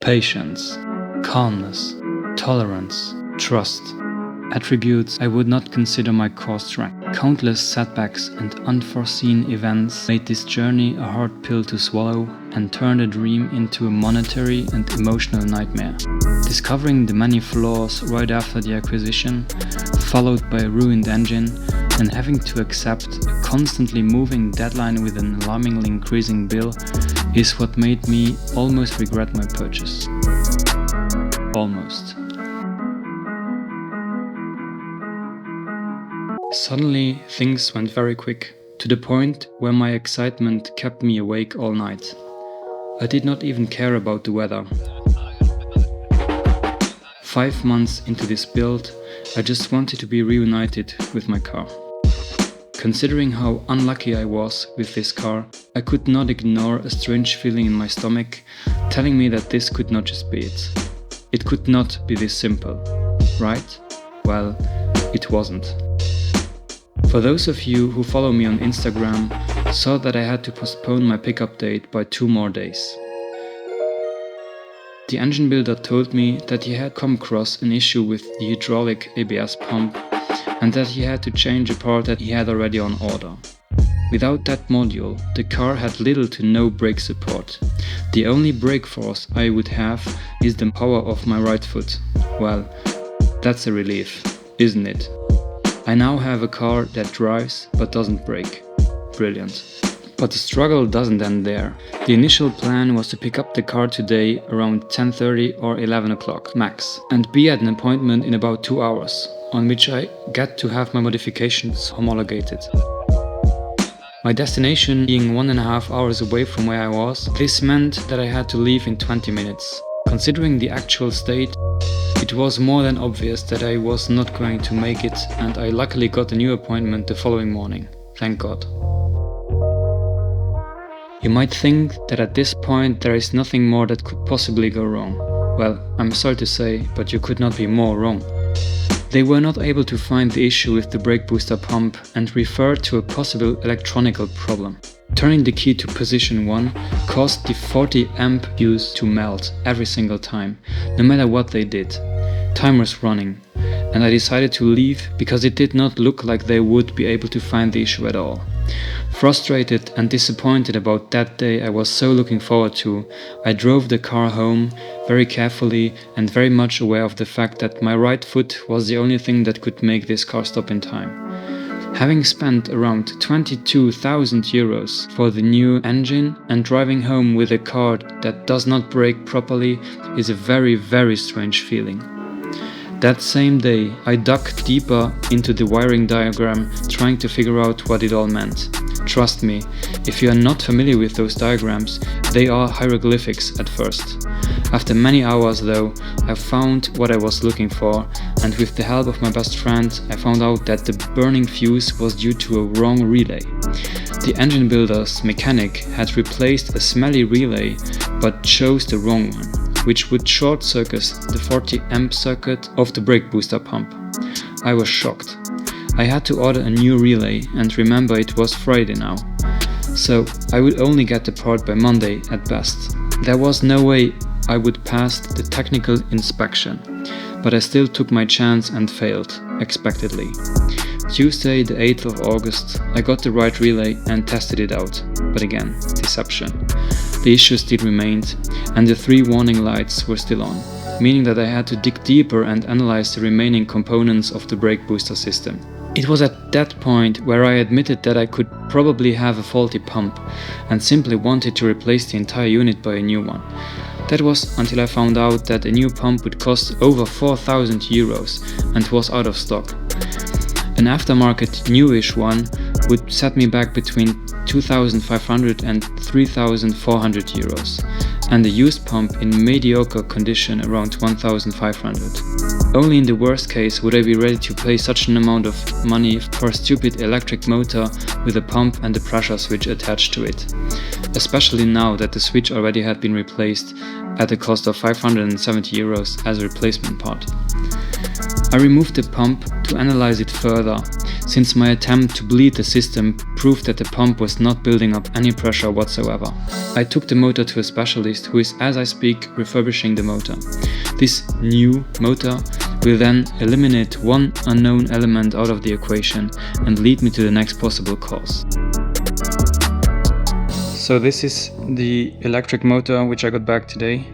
patience, calmness, tolerance, trust. Attributes I would not consider my core strength. Countless setbacks and unforeseen events made this journey a hard pill to swallow and turned a dream into a monetary and emotional nightmare. Discovering the many flaws right after the acquisition, followed by a ruined engine, and having to accept a constantly moving deadline with an alarmingly increasing bill is what made me almost regret my purchase. Almost. Suddenly, things went very quick, to the point where my excitement kept me awake all night. I did not even care about the weather. 5 months into this build, I just wanted to be reunited with my car. Considering how unlucky I was with this car, I could not ignore a strange feeling in my stomach telling me that this could not just be it. It could not be this simple, right? Well, it wasn't. For those of you who follow me on Instagram, saw that I had to postpone my pickup date by 2 more days. The engine builder told me that he had come across an issue with the hydraulic ABS pump and that he had to change a part that he had already on order. Without that module, the car had little to no brake support. The only brake force I would have is the power of my right foot. Well, that's a relief, isn't it? I now have a car that drives but doesn't brake. Brilliant. But the struggle doesn't end there. The initial plan was to pick up the car today around 10:30 or 11 o'clock max and be at an appointment in about 2 hours, on which I get to have my modifications homologated. My destination being 1.5 hours away from where I was, this meant that I had to leave in 20 minutes. Considering the actual state, it was more than obvious that I was not going to make it, and I luckily got a new appointment the following morning. Thank God. You might think that at this point there is nothing more that could possibly go wrong. Well, I'm sorry to say, but you could not be more wrong. They were not able to find the issue with the brake booster pump and referred to a possible electronical problem. Turning the key to position 1 caused the 40 amp fuse to melt every single time, no matter what they did. Time was running, and I decided to leave because it did not look like they would be able to find the issue at all. Frustrated and disappointed about that day I was so looking forward to, I drove the car home very carefully and very much aware of the fact that my right foot was the only thing that could make this car stop in time. Having spent around 22,000 euros for the new engine and driving home with a car that does not brake properly is a very, very strange feeling. That same day, I dug deeper into the wiring diagram, trying to figure out what it all meant. Trust me, if you are not familiar with those diagrams, they are hieroglyphics at first. After many hours though, I found what I was looking for, and with the help of my best friend, I found out that the burning fuse was due to a wrong relay. The engine builder's mechanic had replaced a smelly relay, but chose the wrong one, which would short-circuit the 40 amp circuit of the brake booster pump. I was shocked. I had to order a new relay, and remember it was Friday now, so I would only get the part by Monday at best. There was no way I would pass the technical inspection, but I still took my chance and failed, expectedly. Tuesday the 8th of August, I got the right relay and tested it out, but again, deception. The issue still remained, and the 3 warning lights were still on, meaning that I had to dig deeper and analyze the remaining components of the brake booster system. It was at that point where I admitted that I could probably have a faulty pump and simply wanted to replace the entire unit by a new one. That was until I found out that a new pump would cost over 4,000 euros and was out of stock. An aftermarket newish one would set me back between 2,500 and 3,400 euros, and a used pump in mediocre condition around 1,500. Only in the worst case would I be ready to pay such an amount of money for a stupid electric motor with a pump and a pressure switch attached to it, especially now that the switch already had been replaced at a cost of 570 euros as a replacement part. I removed the pump to analyze it further, since my attempt to bleed the system proved that the pump was not building up any pressure whatsoever. I took the motor to a specialist who is, as I speak, refurbishing the motor. This new motor will then eliminate one unknown element out of the equation and lead me to the next possible cause. So this is the electric motor which I got back today.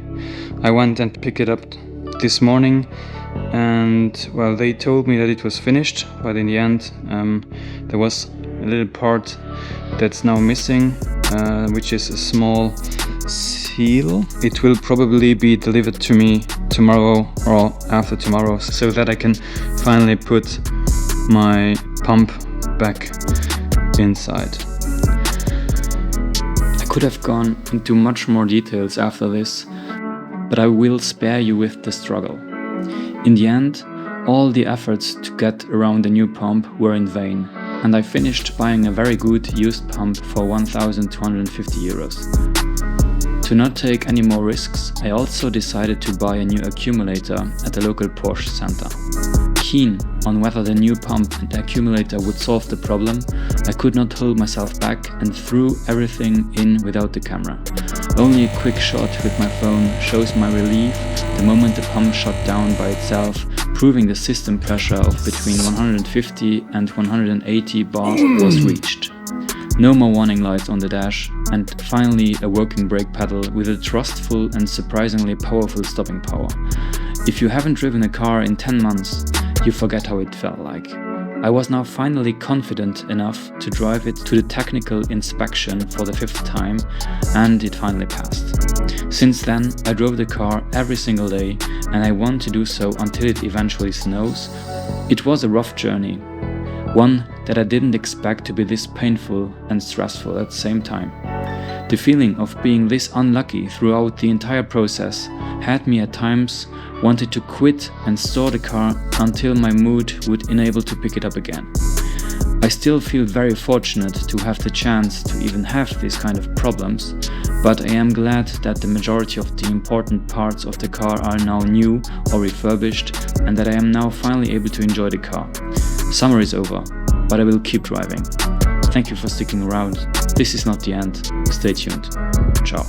I went and picked it up this morning, and well, they told me that it was finished, but in the end there was a little part that's now missing, which is a small seal. It will probably be delivered to me tomorrow or after tomorrow, so that I can finally put my pump back inside. I could have gone into much more details after this, but I will spare you with the struggle. In the end, all the efforts to get around the new pump were in vain, and I finished buying a very good used pump for 1,250 euros. To not take any more risks, I also decided to buy a new accumulator at the local Porsche center. Keen on whether the new pump and accumulator would solve the problem, I could not hold myself back and threw everything in without the camera. Only a quick shot with my phone shows my relief the moment the pump shut down by itself, proving the system pressure of between 150 and 180 bar was reached. No more warning lights on the dash, and finally a working brake pedal with a trustful and surprisingly powerful stopping power. If you haven't driven a car in 10 months, you forget how it felt like. I was now finally confident enough to drive it to the technical inspection for the 5th time, and it finally passed. Since then, I drove the car every single day, and I want to do so until it eventually snows. It was a rough journey, one that I didn't expect to be this painful and stressful at the same time. The feeling of being this unlucky throughout the entire process had me at times wanted to quit and store the car until my mood would enable to pick it up again. I still feel very fortunate to have the chance to even have these kind of problems, but I am glad that the majority of the important parts of the car are now new or refurbished, and that I am now finally able to enjoy the car. Summer is over, but I will keep driving. Thank you for sticking around. This is not the end. Stay tuned. Ciao.